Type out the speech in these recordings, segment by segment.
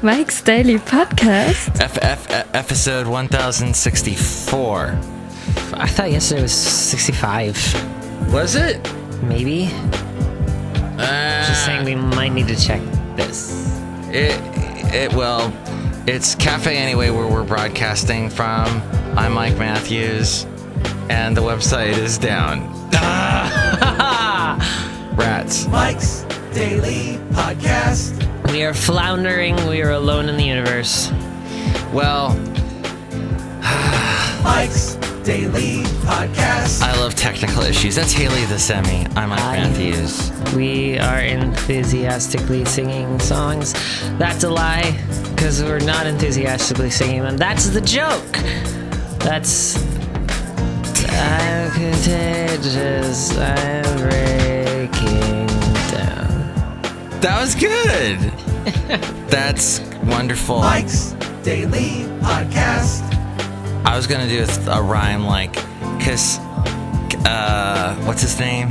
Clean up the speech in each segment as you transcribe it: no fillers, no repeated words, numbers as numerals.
Mike's Daily Podcast. Episode 1064. I thought yesterday was 65. Was it? Maybe. Just saying we might need to check this. It's Cafe Anyway where we're broadcasting from. I'm Mike Matthews, and the website is down. Rats. Mike's Daily Podcast. We are floundering. We are alone in the universe. Well, Mike's Daily Podcast. I love technical issues. That's Hayley Thesemi. I'm Mike Matthews. We are enthusiastically singing songs. That's a lie, because we're not enthusiastically singing them. That's the joke. That's I'm contagious. I'm breaking down. That was good. That's wonderful. Mike's Daily Podcast. I was gonna do a rhyme like, what's his name?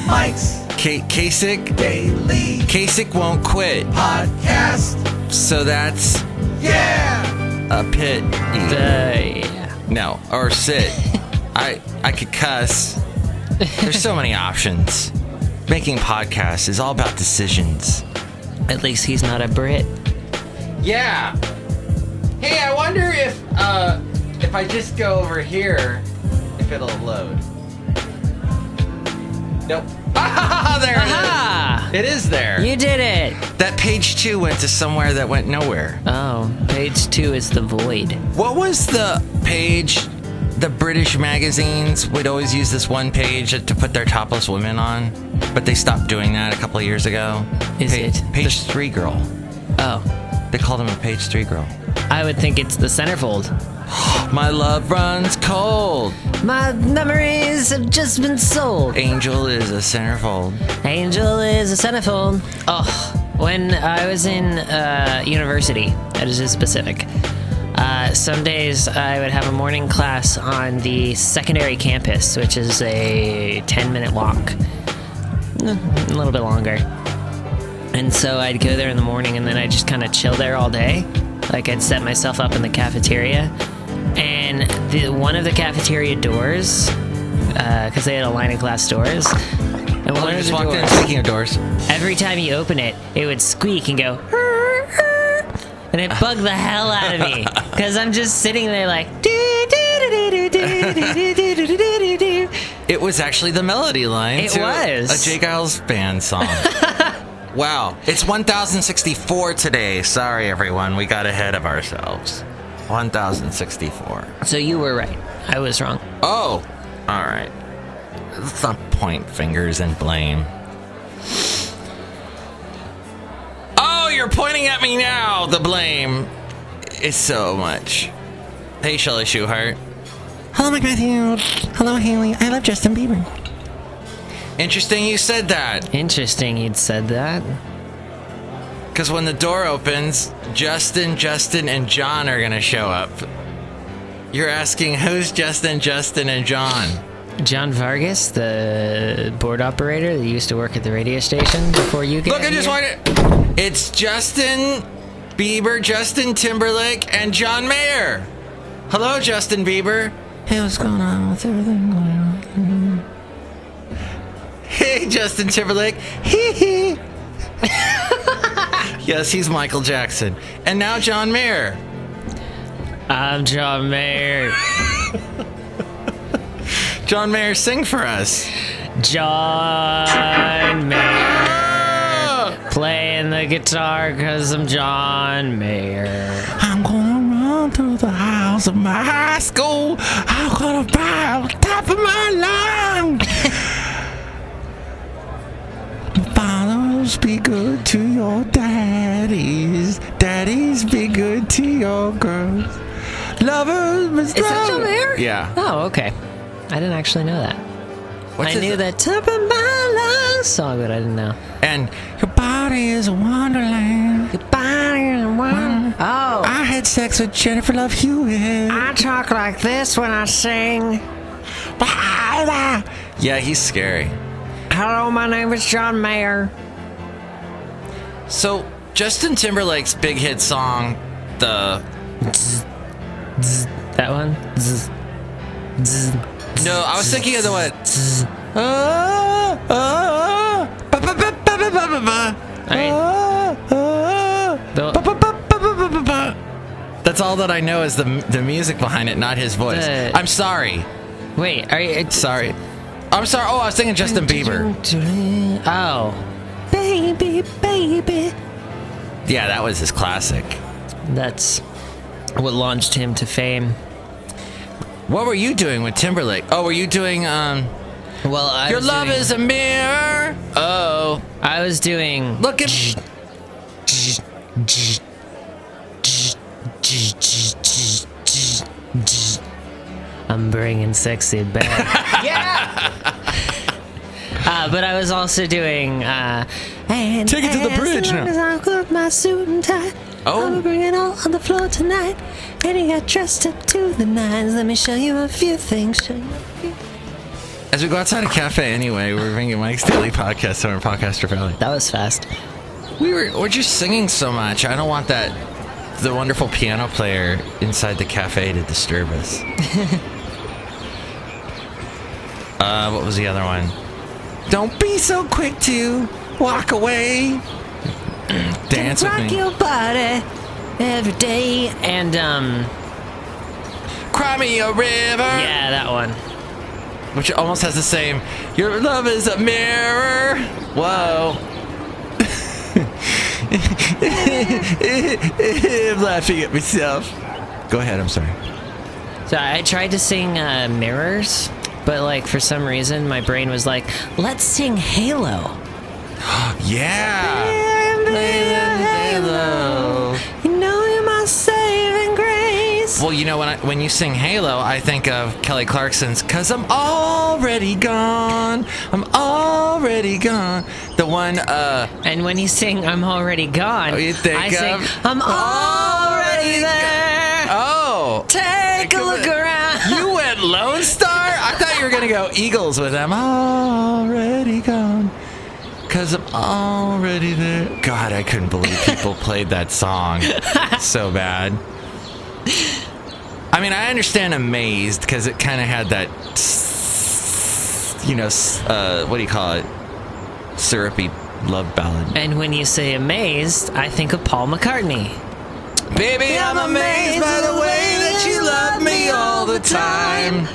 Mike's Kasich. Daily Kasich won't quit. Podcast. So that's a pit. No, or sit. I could cuss. There's so many options. Making podcasts is all about decisions. At least he's not a Brit. Yeah. Hey, I wonder if I just go over here, if it'll load. Nope. There Aha! it is. It is there. You did it! That page 2 went to somewhere that went nowhere. Oh, page 2 is the void. What was the page? The British magazines would always use this one page to put their topless women on, but they stopped doing that a couple of years ago. Is it? Page 3 girl. Oh. They called him a page 3 girl. I would think it's the centerfold. My love runs cold. My memories have just been sold. Angel is a centerfold. Angel is a centerfold. Oh, when I was in university, that is specific. Some days I would have a morning class on the secondary campus, which is a 10-minute walk. A little bit longer. And so I'd go there in the morning, and then I'd just kind of chill there all day. Like, I'd set myself up in the cafeteria. And one of the cafeteria doors, because they had a line of glass doors. And one of just the walked doors, in, speaking of doors. every time you open it, it would squeak and go, and it bugged the hell out of me. Because I'm just sitting there like, It was actually the melody line It to was. a J. Giles band song. Wow. It's 1064 today. Sorry, everyone. We got ahead of ourselves. 1064. So you were right. I was wrong. Oh, all right. Let's not point fingers and blame. Oh, you're pointing at me now. The blame is so much. Hey, Shelley Shoehart. Hello, Mike Matthews. Hello, Hayley. I love Justin Bieber. Interesting you said that. Interesting you'd said that. Because when the door opens, Justin, and John are going to show up. You're asking who's Justin, and John? John Vargas, the board operator that used to work at the radio station before you got Look, I just here. wanted... It's Justin Bieber, Justin Timberlake, and John Mayer. Hello, Justin Bieber. Hey, what's going on? What's everything going on? Hey, Justin Timberlake. Hee hee. Yes, he's Michael Jackson. And now John Mayer. I'm John Mayer. John Mayer, sing for us. John Mayer. Playing the guitar because I'm John Mayer. I'm gonna run through the halls of my high school. I'm gonna buy on top of my lungs. Fathers, be good to your daddies. Daddies, be good to your girls. Lovers, be Is that John Mayer? Yeah. Oh, okay. I didn't actually know that. What's I his- knew that Top of My Lungs song, but I didn't know. And your body is a wonderland. Your body is a wonderland. Oh. I had sex with Jennifer Love Hewitt. I talk like this when I sing. yeah, he's scary. Hello, my name is John Mayer. So, Justin Timberlake's big hit song, the... That one? No, I was thinking of the one... That's all that I know is the music behind it, not his voice. I'm sorry. Wait, are you... Sorry. I'm sorry. Oh, I was thinking Justin Bieber. Oh. Baby, baby. Yeah, that was his classic. That's what launched him to fame. What were you doing with Timberlake? Oh, were you doing, Well, Your love is a mirror. Oh. I was doing... Look at... I'm bringing sexy back. Yeah! But I was also doing... and Take it to the bridge now. As I put my suit and tie, Oh. I'm bringing it all on the floor tonight. And he got dressed up to the nines. Let me show you a few things. As we go outside a cafe anyway, we're bringing Mike's Daily Podcast on our Podcaster Valley. That was fast. We're just singing so much. I don't want the wonderful piano player inside the cafe to disturb us. What was the other one? Don't be so quick to walk away. Dance with Rock me. your body every day. And, Cry me a river. yeah, that one. Which almost has the same. Your love is a mirror. Whoa. I'm laughing at myself. Go ahead, I'm sorry. So I tried to sing Mirrors, but like for some reason my brain was like, let's sing Halo. Yeah. Halo. You know you're my saving grace. Well, you know, when you sing Halo, I think of Kelly Clarkson's "'Cause I'm Already Gone, I'm Already Gone." The one, And when you sing I'm Already Gone, Oh, you think I sing of I'm already there. oh, Take a look around. you went Lone Star? I thought you were going to go Eagles with "I'm Already Gone, 'cause I'm already there." God, I couldn't believe people played that song so bad. I mean, I understand Amazed because it kind of had that, what do you call it? Syrupy love ballad. And when you say amazed, I think of Paul McCartney. Baby, I'm amazed by the way that you love me all the time.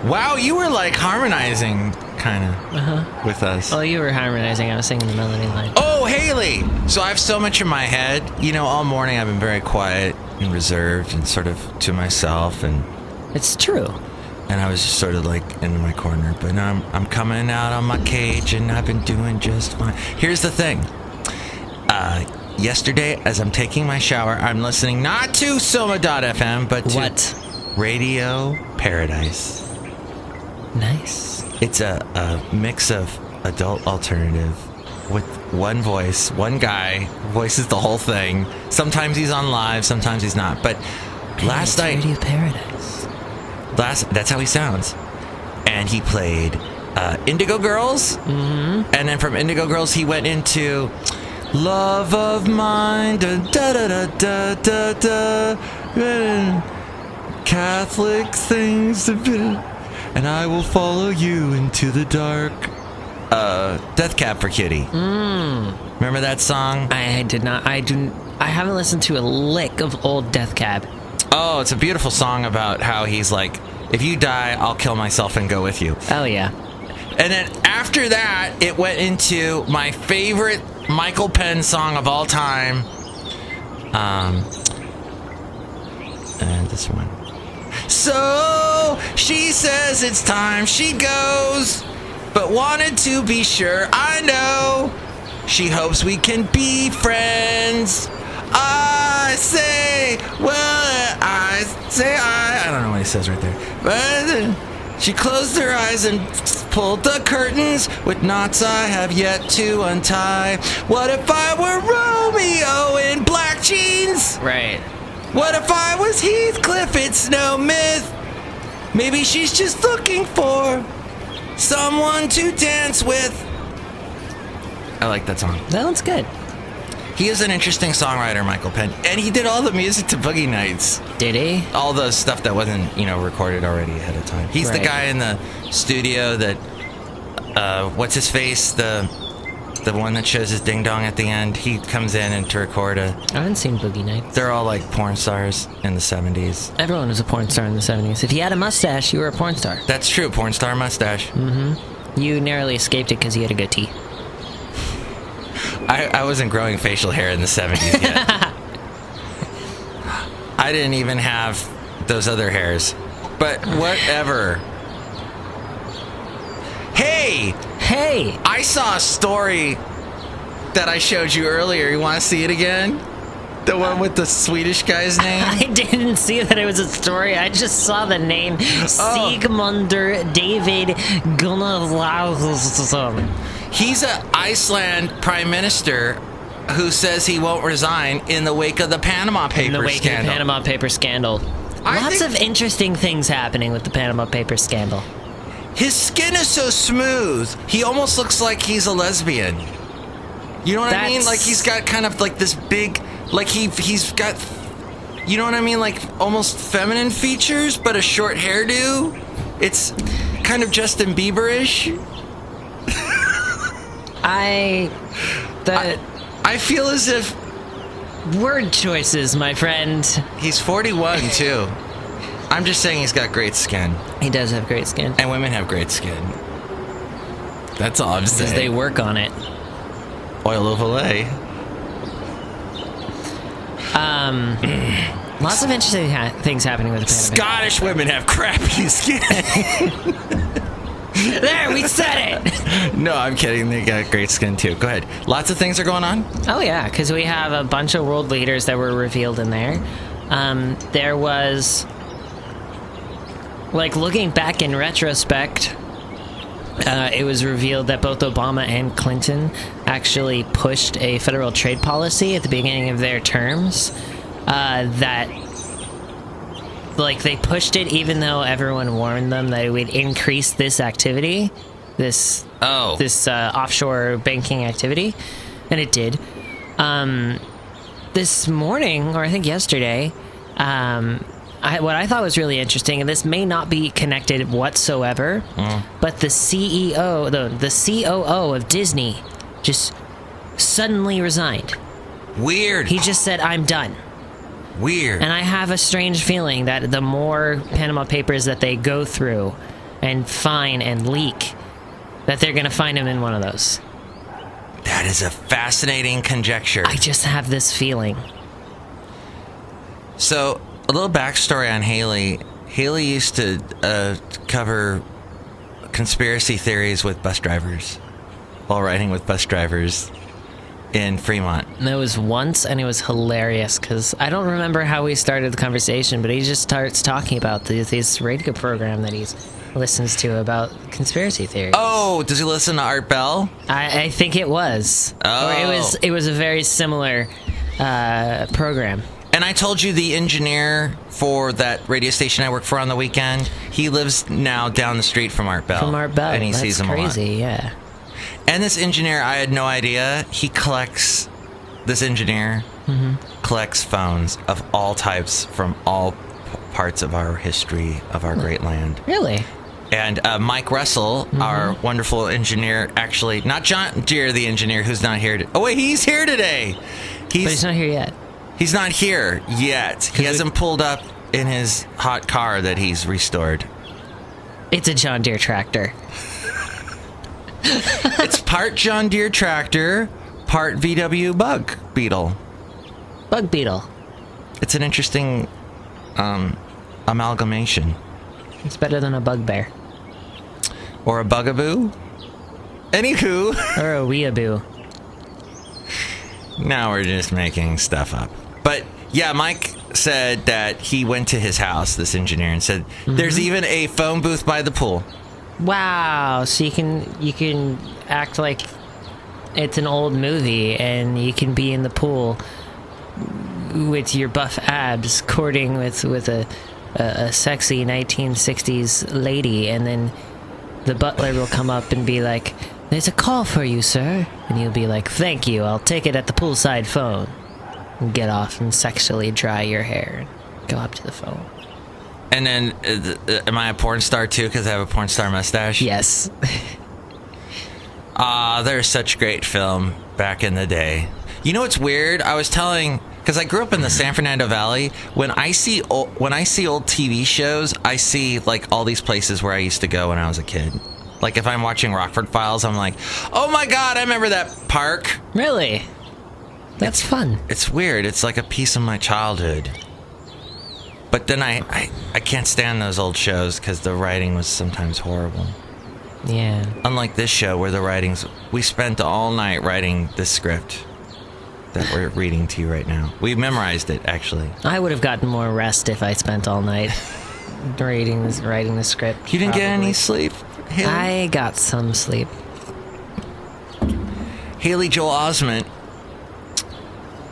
Wow, you were like harmonizing kind of with us. Oh, you were harmonizing. I was singing the melody line. Oh, Hayley! So I have so much in my head. You know, all morning I've been very quiet and reserved and sort of to myself, and It's true. I was just sort of like in my corner. But now I'm coming out on my cage, and I've been doing just fine. Here's the thing. Yesterday, as I'm taking my shower, I'm listening not to Soma.fm, but to What? Radio Paradise. Nice. It's a mix of adult alternative with one voice. One guy voices the whole thing. Sometimes he's on live, sometimes he's not. But last night, Radio Paradise. that's how he sounds. And he played Indigo Girls. Mm-hmm. And then from Indigo Girls, he went into Love of Mine. Da, da, da, da, da, da, da. Catholic things. And I will follow you into the dark. Death Cab for Cutie. Remember that song? I did not. I haven't listened to a lick of old Death Cab. Oh, it's a beautiful song about how he's like, if you die, I'll kill myself and go with you. Oh yeah. And then after that, it went into my favorite Michael Penn song of all time. And this one. So she says it's time she goes, but wanted to be sure I know she hopes we can be friends. I don't know what he says right there. But she closed her eyes and pulled the curtains with knots I have yet to untie. What if I were Romeo in black jeans? Right. What if I was Heathcliff? It's no myth. Maybe she's just looking for someone to dance with. I like that song. That one's good. He is an interesting songwriter, Michael Penn. And he did all the music to Boogie Nights. Did he? All the stuff that wasn't, recorded already ahead of time. He's the guy in the studio that, what's his face? The one that shows his ding dong at the end. He comes in and to record I haven't seen Boogie Nights. They're all like porn stars in the 70s. Everyone was a porn star in the 70s. If you had a mustache, you were a porn star. That's true, porn star mustache. Mm-hmm. You narrowly escaped it because you had a goatee. I wasn't growing facial hair in the 70s yet. I didn't even have those other hairs. But whatever. Hey! I saw a story that I showed you earlier. You want to see it again? The one with the Swedish guy's name? I didn't see that it was a story. I just saw the name Sigmundur David Gunnlaugsson. He's an Iceland prime minister who says he won't resign in the wake of the Panama Papers scandal. In the wake of the Panama Papers scandal. Lots of interesting things happening with the Panama Papers scandal. His skin is so smooth. He almost looks like he's a lesbian. You know what I mean? Like he's got kind of like this big, like he's got, you know what I mean? Like almost feminine features, but a short hairdo. It's kind of Justin Bieber-ish. I feel as if... Word choices, my friend. He's 41, too. I'm just saying he's got great skin. He does have great skin. And women have great skin. That's all I'm saying. Because they work on it. Oil of Olay. Lots of interesting things happening with the Panama. Scottish women have crappy skin. There, we said it. No, I'm kidding. They got great skin, too. Go ahead. Lots of things are going on? Oh, yeah, because we have a bunch of world leaders that were revealed in there. There was... Like, looking back in retrospect, it was revealed that both Obama and Clinton actually pushed a federal trade policy at the beginning of their terms that, like, they pushed it even though everyone warned them that it would increase this activity, this offshore banking activity, and it did. This morning, or I think yesterday, what I thought was really interesting, and this may not be connected whatsoever, but the CEO, the COO of Disney just suddenly resigned. Weird. He just said, I'm done. Weird. And I have a strange feeling that the more Panama Papers that they go through and find and leak, that they're going to find him in one of those. That is a fascinating conjecture. I just have this feeling. So... A little backstory on Hayley. Hayley used to cover conspiracy theories with bus drivers while riding with bus drivers in Fremont. And it was once, and it was hilarious, because I don't remember how we started the conversation, but he just starts talking about this radio program that he listens to about conspiracy theories. Oh, does he listen to Art Bell? I think it was. Oh. Or it was a very similar program. And I told you the engineer for that radio station I work for on the weekend, he lives now down the street from Art Bell. From Art Bell. And he sees him crazy, a lot. Yeah. And this engineer, I had no idea, this engineer collects phones of all types from all parts of our history of our great land. Really? And Mike Russell, our wonderful engineer, actually, not John Deere, the engineer, who's not here. Oh, wait, he's here today. But he's not here yet. He's not here yet. He hasn't pulled up in his hot car that he's restored. It's a John Deere tractor. It's part John Deere tractor, part VW bug beetle. Bug beetle. It's an interesting amalgamation. It's better than a bugbear. Or a bugaboo. Anywho. Or a weeaboo. Now we're just making stuff up. But yeah, Mike said that he went to his house, this engineer, and said there's even a phone booth by the pool. Wow, so you can act like it's an old movie and you can be in the pool with your buff abs courting with a sexy 1960s lady, and then the butler will come up and be like, there's a call for you, sir. And you'll be like, thank you, I'll take it at the poolside phone. And get off and sexually dry your hair and go up to the phone. And then, am I a porn star too because I have a porn star mustache? Yes. There's such great film back in the day. You know what's weird? I was telling, because I grew up in the San Fernando Valley. When I see old TV shows, I see like all these places where I used to go when I was a kid. Like if I'm watching Rockford Files, I'm like, oh my God, I remember that park. Really? That's fun. It's weird. It's like a piece of my childhood. But then I can't stand those old shows because the writing was sometimes horrible. Yeah. Unlike this show where we spent all night writing this script that we're reading to you right now. We memorized it, actually. I would have gotten more rest if I spent all night writing the script. You didn't get any sleep, Hayley? I got some sleep. Haley Joel Osment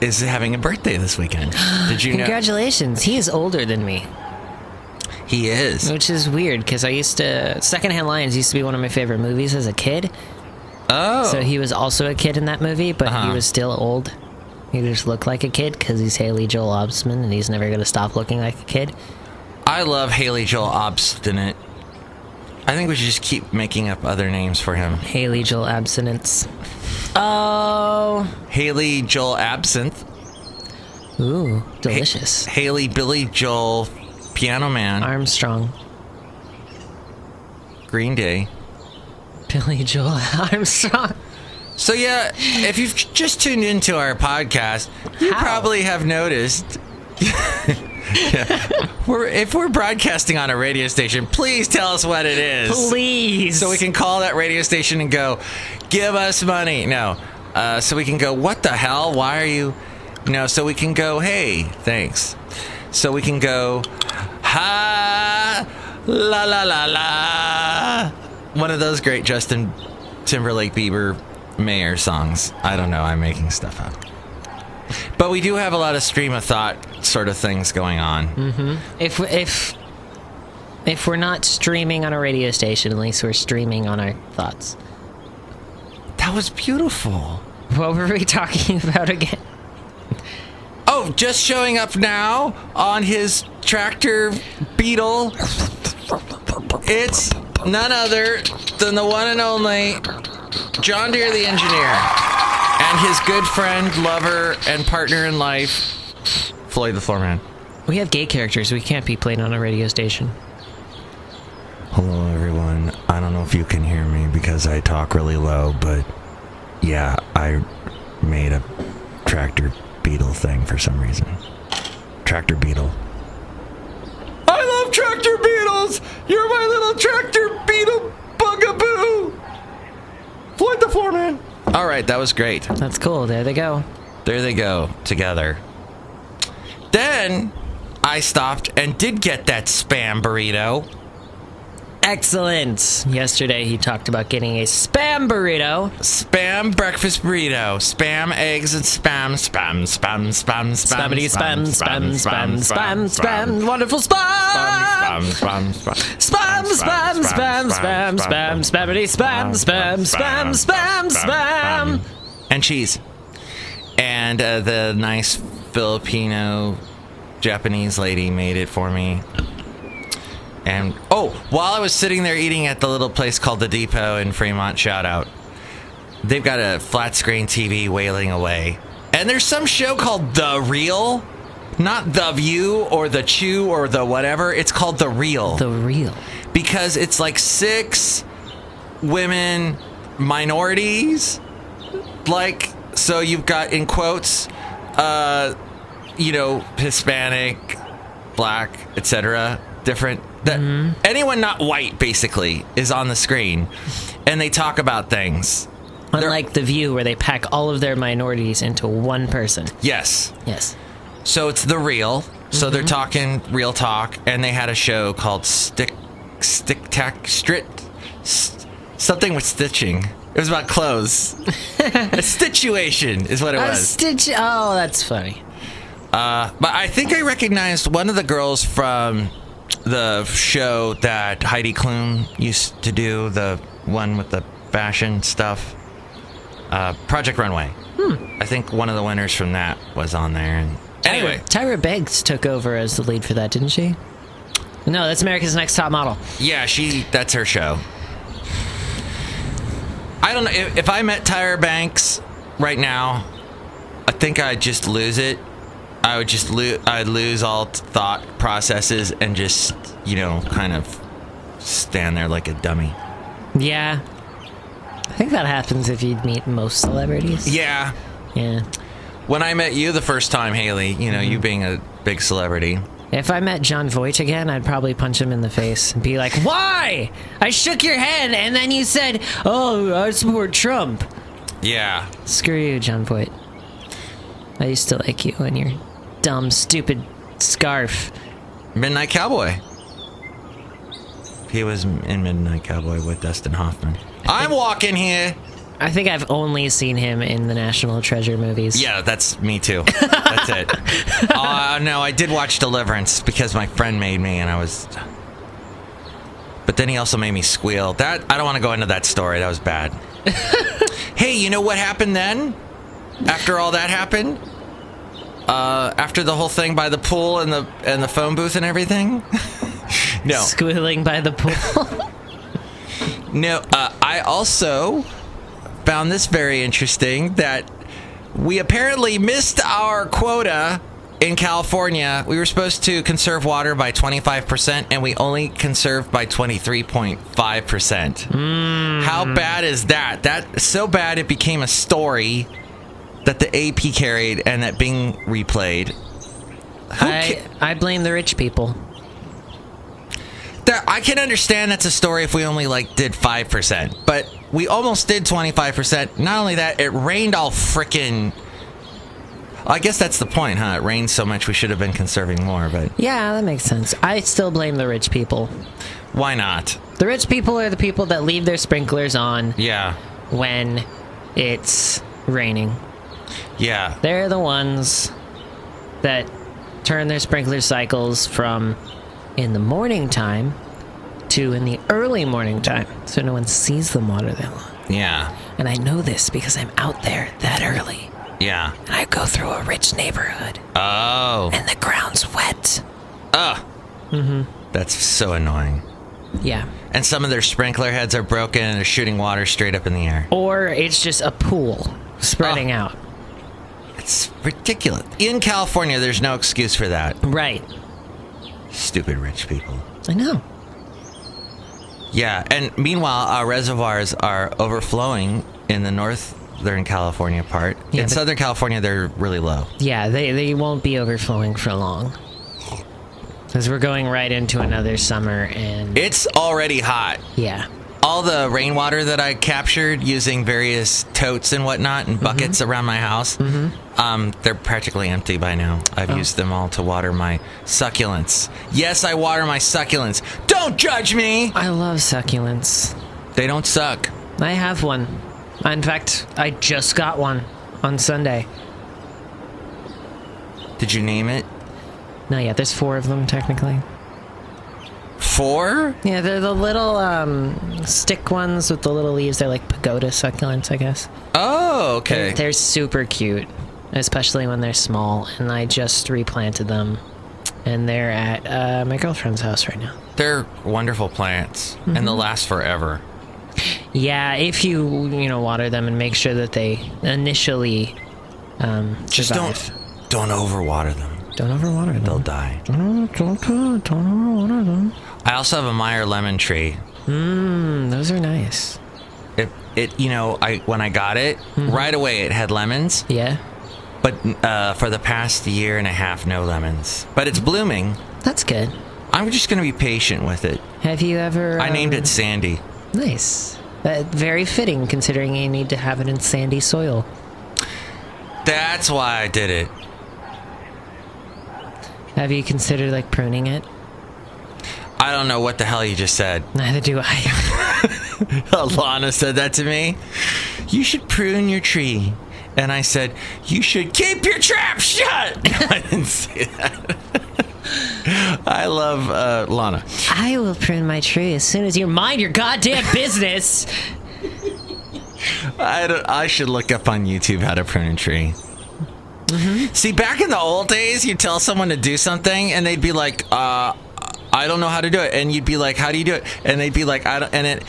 is having a birthday this weekend. Did you know? Congratulations. He is older than me. He is. Which is weird, because Secondhand Lions used to be one of my favorite movies as a kid. Oh. So he was also a kid in that movie, but he was still old. He just looked like a kid, because he's Haley Joel Osment, and he's never going to stop looking like a kid. I love Haley Joel Obstinate. I think we should just keep making up other names for him. Haley Joel Abstinence. Oh. Haley Joel Absinthe. Ooh, delicious. Haley Billy Joel Piano Man. Armstrong. Green Day. Billy Joel Armstrong. So yeah, if you've just tuned into our podcast, you probably have noticed. If we're broadcasting on a radio station, please tell us what it is. Please. So we can call that radio station and go, give us money. No. So we can go, what the hell? Why are you... No, so we can go, hey, thanks. So we can go, ha, la, la, la, la. One of those great Justin Timberlake Bieber Mayer songs. I don't know. I'm making stuff up. But we do have a lot of stream of thought sort of things going on. Mm-hmm. If we're not streaming on a radio station, at least we're streaming on our thoughts. That was beautiful. What were we talking about again? Oh, just showing up now on his tractor Beetle. It's none other than the one and only John Deere the engineer. And his good friend, lover, and partner in life, Floyd the Floorman. We have gay characters. We can't be played on a radio station. Hello, everyone. I don't know if you can hear me because I talk really low, but yeah, I made a tractor beetle thing for some reason. Tractor beetle. I love tractor beetles! You're my little tractor beetle bugaboo! Floyd the Floorman. All right, that was great. That's cool. There they go. There they go, together. Then I stopped and did get that spam burrito. Excellent. Yesterday he talked about getting a spam burrito. Spam breakfast burrito. Spam, eggs, and spam. Spammity spam, spam, spam, spam, spam. Wonderful spam! Spam, spam, spam, spam, spam, spammity spam, spam, spam, spam, spam. And cheese. And the nice Filipino Japanese lady made it for me. And, while I was sitting there eating at the little place called The Depot in Fremont, shout out, they've got a flat screen TV wailing away. And there's some show called The Real. Not The View or The Chew or the whatever. It's called The Real. The Real. Because it's like 6 women minorities. Like, so you've got, in quotes, Hispanic, black, etc., different. Anyone not white, basically, is on the screen, and they talk about things. Unlike The View, where they pack all of their minorities into one person. Yes. Yes. So it's The Real. So they're talking real talk, and they had a show called something with stitching. It was about clothes. A situation is what it was. Oh, that's funny. But I think I recognized one of the girls from the show that Heidi Klum used to do, the one with the fashion stuff. Project Runway. I think one of the winners from that was on there. And anyway, Tyra Banks took over as the lead for that, didn't she? No, that's America's Next Top Model. yeah, that's her show. I don't know if I met Tyra Banks right now. I think I'd just lose it. I would just I'd lose all thought processes and just, kind of stand there like a dummy. Yeah. I think that happens if you meet most celebrities. Yeah. Yeah. When I met you the first time, Hayley, you being a big celebrity. If I met John Voight again, I'd probably punch him in the face and be like, why? I shook your hand and then you said, oh, I support Trump. Yeah. Screw you, John Voight. I used to like you and your dumb, stupid scarf. Midnight Cowboy. He was in Midnight Cowboy with Dustin Hoffman. I'm walking here. I think I've only seen him in the National Treasure movies. Yeah, that's me too. That's it. No, I did watch Deliverance because my friend made me, and I was. But then he also made me squeal. I don't want to go into that story. That was bad. Hey, you know what happened then? After all that happened, after the whole thing by the pool and the phone booth and everything. No, Squealing by the pool. no. I also found this very interesting, that we apparently missed our quota in California. We were supposed to conserve water by 25%, and we only conserved by 23.5%. How bad is that? That's so bad it became a story that the AP carried and that Bing replayed. I blame the rich people. I can understand that's a story if we only did 5%, but we almost did 25%. Not only that, it rained all frickin'. I guess that's the point, huh? It rained so much we should have been conserving more, but Yeah, that makes sense. I still blame the rich people. why not? The rich people are the people that leave their sprinklers on Yeah. when it's raining. Yeah. They're the ones that turn their sprinkler cycles from in the morning time to in the early morning time, so no one sees them water that long. Yeah. And I know this because I'm out there that early. Yeah. And I go through a rich neighborhood. Oh. And the ground's wet. That's so annoying. Yeah. And some of their sprinkler heads are broken and they're shooting water straight up in the air. Or it's just a pool spreading out. It's ridiculous. In California, there's no excuse for that. Right. Stupid rich people. I know. Yeah, and meanwhile, our reservoirs are overflowing in the northern California part. Yeah, in but- Southern California, they're really low. Yeah, they won't be overflowing for long. Because we're going right into another summer and... It's already hot. Yeah. All the rainwater that I captured using various totes and whatnot and buckets around my house, they're practically empty by now. I've used them all to water my succulents. Yes, I water my succulents. Don't judge me! I love succulents. They don't suck. I have one. In fact, I just got one on Sunday. Did you name it? No, yeah, there's 4 of them, technically. 4? Yeah, they're the little stick ones with the little leaves. They're like pagoda succulents, I guess. Oh, okay. They're super cute, especially when they're small. And I just replanted them. And they're at my girlfriend's house right now. They're wonderful plants, and they'll last forever. Yeah, if you water them and make sure that they initially Just survive. don't overwater them. Don't overwater them. They'll die. Don't overwater them. I also have a Meyer lemon tree. Those are nice. When I got it, right away it had lemons, Yeah, but for the past year and a half, no lemons. But it's blooming. that's good. I'm just going to be patient with it. Have you ever... I named it Sandy. Nice. Very fitting, considering you need to have it in sandy soil. That's why I did it. Have you considered, pruning it? I don't know what the hell you just said. Neither do I. Lana said that to me. You should prune your tree. And I said, you should keep your trap shut. No, I didn't say that. I love Lana. I will prune my tree as soon as you mind your goddamn business. I should look up on YouTube how to prune a tree. Mm-hmm. See, back in the old days, you tell someone to do something, and they'd be like, "I don't know how to do it," and you'd be like, "How do you do it?" And they'd be like, "I don't." And it,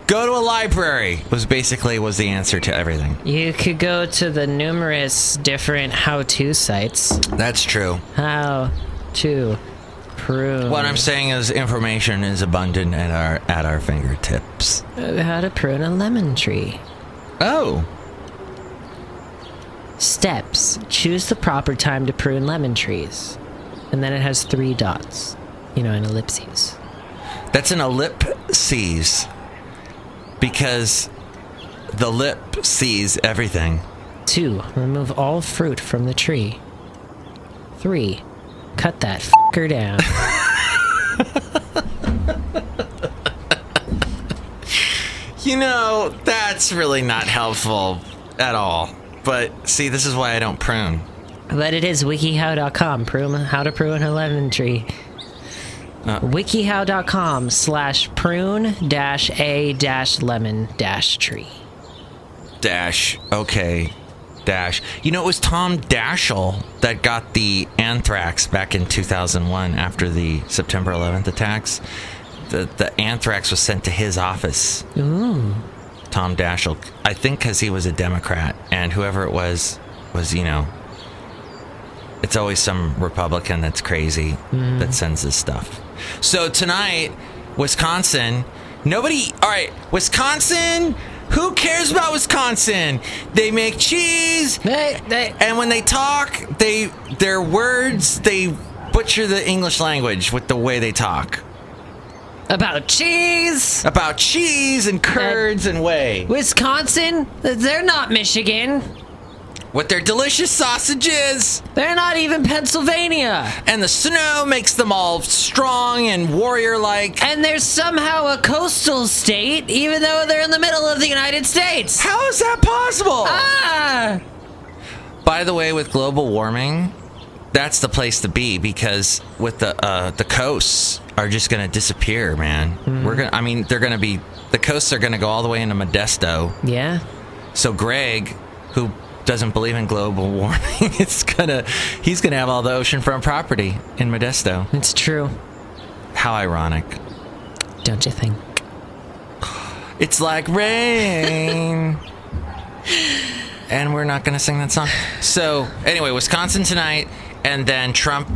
go to a library was the answer to everything. You could go to the numerous different how-to sites. That's true. How to prune. What I'm saying is, information is abundant at our fingertips. How to prune a lemon tree. Oh. Steps. Choose the proper time to prune lemon trees. And then it has 3 dots. You know, an ellipses. That's an ellipses. Because the lip sees everything. 2. Remove all fruit from the tree. 3. Cut that f***er down. You know, that's really not helpful at all. But, see, this is why I don't prune. But it is wikihow.com. How to prune a lemon tree. wikihow.com/prune-a-lemon-tree. Okay. You know, it was Tom Daschle that got the anthrax back in 2001 after the September 11th attacks. The anthrax was sent to his office. Ooh. Tom Daschle, I think because he was a Democrat, and whoever it was, you know, it's always some Republican that's crazy that sends this stuff. So tonight, Wisconsin, Wisconsin, who cares about Wisconsin? They make cheese, and when they talk, their words, they butcher the English language with the way they talk. About cheese and curds and whey. Wisconsin, they're not Michigan. With their delicious sausages. They're not even Pennsylvania. And the snow makes them all strong and warrior-like. And they're somehow a coastal state, even though they're in the middle of the United States. How is that possible? By the way, with global warming, that's the place to be, because with the coasts are just going to disappear, man. The coasts are going to go all the way into Modesto. Yeah. So Greg, who doesn't believe in global warming, he's gonna have all the oceanfront property in Modesto. It's true. How ironic. Don't you think? It's like rain. And we're not gonna sing that song. So anyway, Wisconsin tonight, and then Trump,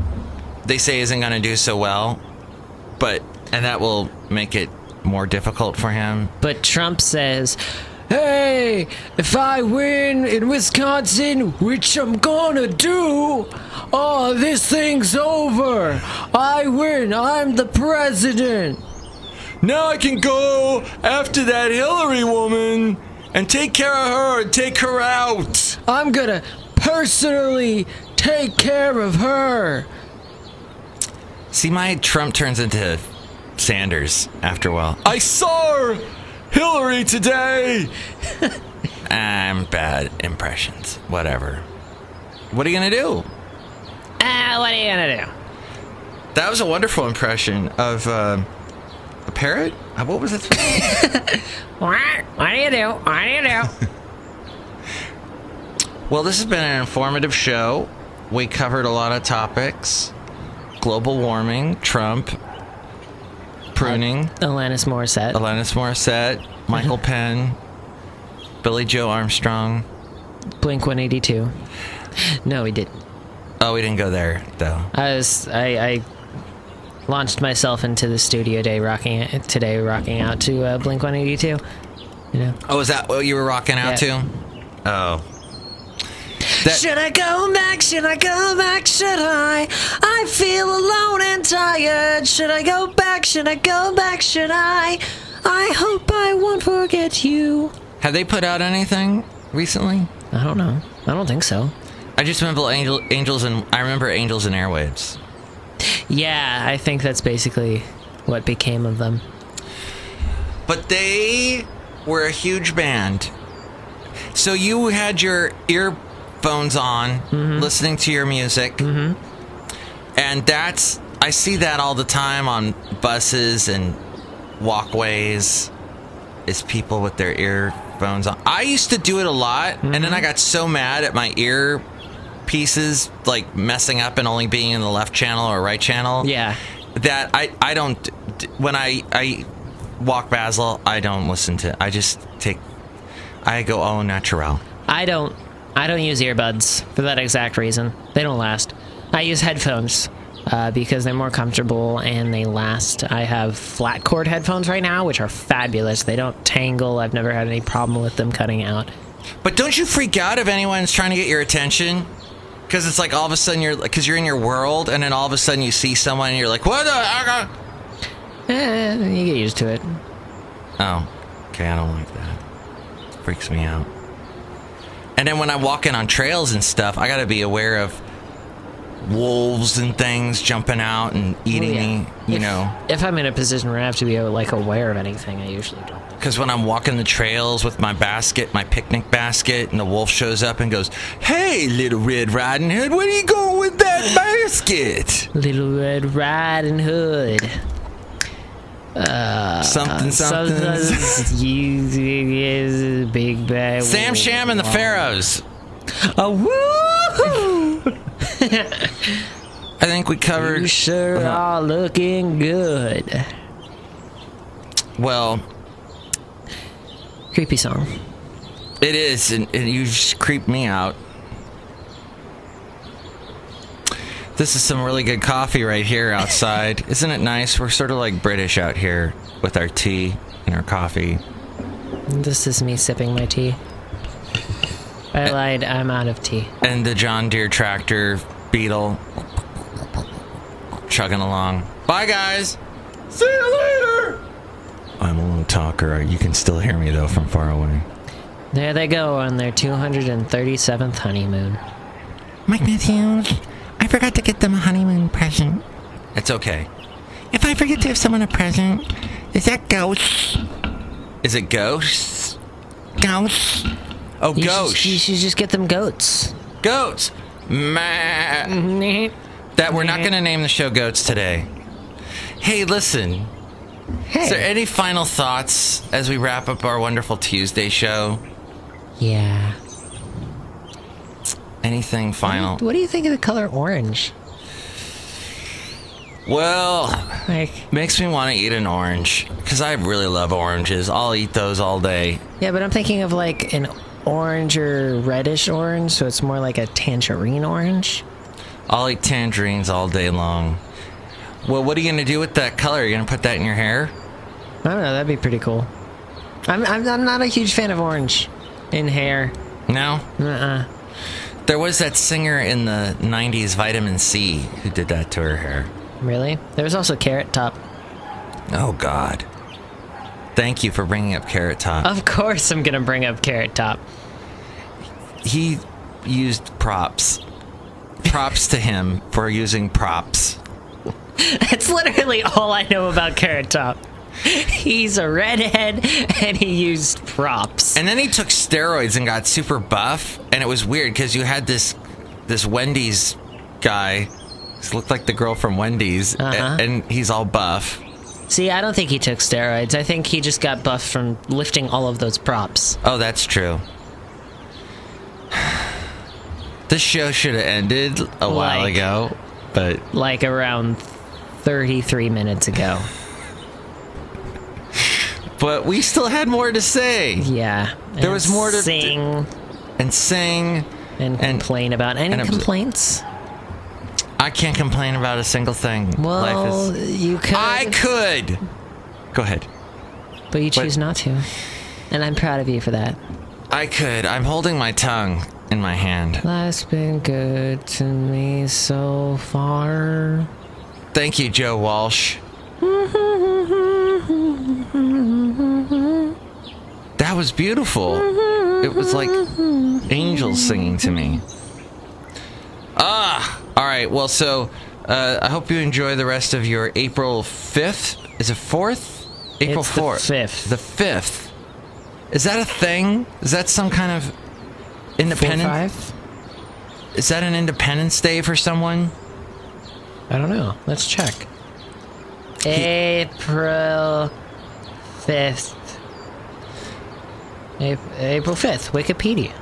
they say, isn't gonna do so well, and that will make it more difficult for him. But Trump says, hey, if I win in Wisconsin, which I'm gonna do, this thing's over. I win. I'm the president. Now I can go after that Hillary woman and take care of her and take her out. I'm gonna personally take care of her. See, my Trump turns into Sanders after a while. I saw Hillary today. Bad impressions. Whatever. What are you gonna do? What are you gonna do? That was a wonderful impression of a parrot. What was it? What do you do? What do you do? Well, this has been an informative show. We covered a lot of topics: global warming, Trump, pruning, Alanis Morissette, Michael Penn, Billy Joe Armstrong, Blink 182. No, we didn't. Oh, we didn't go there though. I launched myself into the studio rocking out to Blink 182. You know. Oh, is that what you were rocking out to? Oh. Should I go back? Should I go back? Should I? I feel alone and tired. Should I go back? Should I go back? Should I? I hope I won't forget you. Have they put out anything recently? I don't know. I don't think so. I just remember Angels and Airwaves. Yeah, I think that's basically what became of them. But they were a huge band. So you had your earphones on, listening to your music. Mm-hmm. And I see that all the time on buses and walkways, is people with their headphones on. I used to do it a lot, and then I got so mad at my ear pieces like messing up and only being in the left channel or right channel. Yeah. That I don't, when I walk Basil, I don't listen to, I go au naturel. I don't use earbuds for that exact reason. They don't last. I use headphones because they're more comfortable and they last. I have flat cord headphones right now, which are fabulous. They don't tangle. I've never had any problem with them cutting out. But don't you freak out if anyone's trying to get your attention? Because it's like all of a sudden because you're in your world, and then all of a sudden you see someone and you're like, what the? You get used to it. Oh, okay, I don't like that. It freaks me out. And then when I walk in on trails and stuff, I got to be aware of wolves and things jumping out and eating me, you know. If I'm in a position where I have to be like aware of anything, I usually don't. Because when I'm walking the trails with my basket, my picnic basket, and the wolf shows up and goes, "Hey, Little Red Riding Hood, where are you going with that basket?" Little Red Riding Hood. Something. You big bad. Sam Sham and the Pharaohs. Oh, woo! I think we covered. You sure are looking good. Well, creepy song. It is, and you just creep me out. This is some really good coffee right here outside. Isn't it nice? We're sort of like British out here with our tea and our coffee. This is me sipping my tea. I lied, I'm out of tea. And the John Deere tractor beetle chugging along. Bye, guys. See you later. I'm a little talker. You can still hear me, though, from far away. There they go on their 237th honeymoon. Mike Matthews, I forgot to get them a honeymoon present. It's okay. If I forget to give someone a present, is that ghosts? Is it ghosts? Ghosts? Oh, ghosts. You should just get them goats. Goats. That we're not going to name the show Goats today. Hey, listen. Hey. Is there any final thoughts as we wrap up our wonderful Tuesday show? Yeah. Anything final? What do you think of the color orange? Well, Like, makes me want to eat an orange because I really love oranges. I'll eat those all day. yeah, but I'm thinking of like an orange or reddish orange, so it's more like a tangerine orange. I'll eat tangerines all day long. Well, what are you going to do with that color? Are you going to put that in your hair? I don't know, that'd be pretty cool. I'm not a huge fan of orange in hair. No? Uh-uh. There was that singer in the 90s, Vitamin C, who did that to her hair. Really? There was also Carrot Top. Oh, God. Thank you for bringing up Carrot Top. Of course I'm gonna bring up Carrot Top. He used props. Props to him for using props. That's literally all I know about Carrot Top. He's a redhead and he used props. And then he took steroids and got super buff, and it was weird because you had this Wendy's guy. He looked like the girl from Wendy's, and he's all buff. See, I don't think he took steroids. I think he just got buffed from lifting all of those props. Oh, that's true. This show should have ended a while ago, but... Like around 33 minutes ago. But we still had more to say. Yeah. There was more to... sing. And sing. And complain about. Any complaints? I can't complain about a single thing. Well, you could. I could. Go ahead. But you choose not to. And I'm proud of you for that. I could. I'm holding my tongue in my hand. Life's been good to me so far. Thank you, Joe Walsh. That was beautiful. It was like angels singing to me. All right. Well, so I hope you enjoy the rest of your April 5th. Is it 4th? April 4th. The 5th. The 5th. Is that a thing? Is that some kind of independence? 4-5? Is that an Independence Day for someone? I don't know. Let's check. April 5th. April 5th, Wikipedia.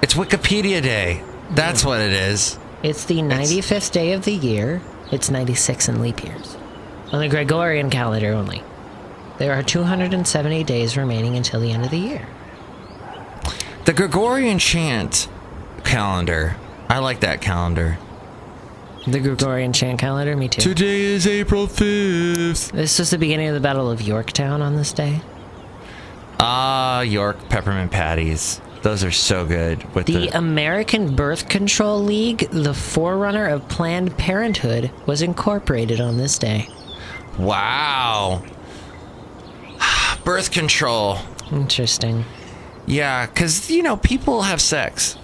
It's Wikipedia Day. That's what it is. It's the 95th day of the year. It's 96 in leap years. On the Gregorian calendar only. There are 270 days remaining until the end of the year. The Gregorian chant calendar. I like that calendar. The Gregorian chant calendar? Me too. Today is April 5th. This was the beginning of the Battle of Yorktown on this day. York peppermint patties. Those are so good. With The American Birth Control League, the forerunner of Planned Parenthood, was incorporated on this day. Wow. Birth control. Interesting. Yeah, because, people have sex.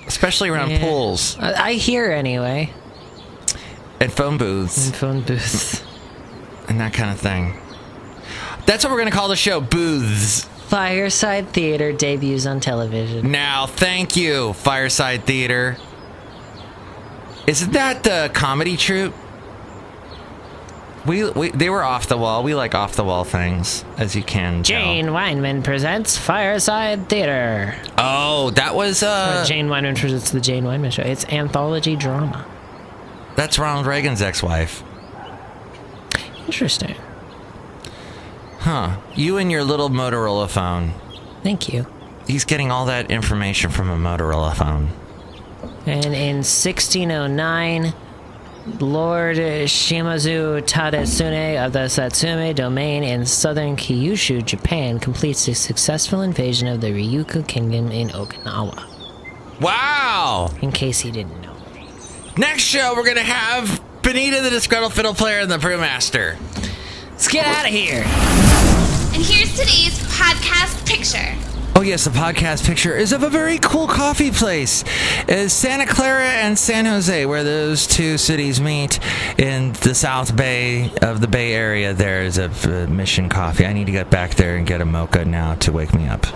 Especially around pools. I hear anyway. And phone booths. And phone booths. And that kind of thing. That's what we're going to call the show, Booths. Fireside Theater debuts on television. Now, thank you, Fireside Theater. Isn't that the comedy troupe? They were off the wall. We like off the wall things, as you can tell. Jane Weinman presents Fireside Theater. Oh, that was Jane Weinman presents the Jane Weinman Show. It's anthology drama. That's Ronald Reagan's ex-wife. Interesting. Huh. You and your little Motorola phone. Thank you. He's getting all that information from a Motorola phone. And in 1609, Lord Shimazu Tadesune of the Satsuma domain in southern Kyushu, Japan, completes a successful invasion of the Ryukyu Kingdom in Okinawa. Wow! In case he didn't know. Next show, we're going to have Benita, the Disgruntled Fiddle Player, and the Brewmaster. Let's get out of here! And here's today's podcast picture. Oh yes, the podcast picture is of a very cool coffee place. It's Santa Clara and San Jose, where those two cities meet in the South Bay of the Bay Area. There's a Mission Coffee. I need to get back there and get a mocha now to wake me up.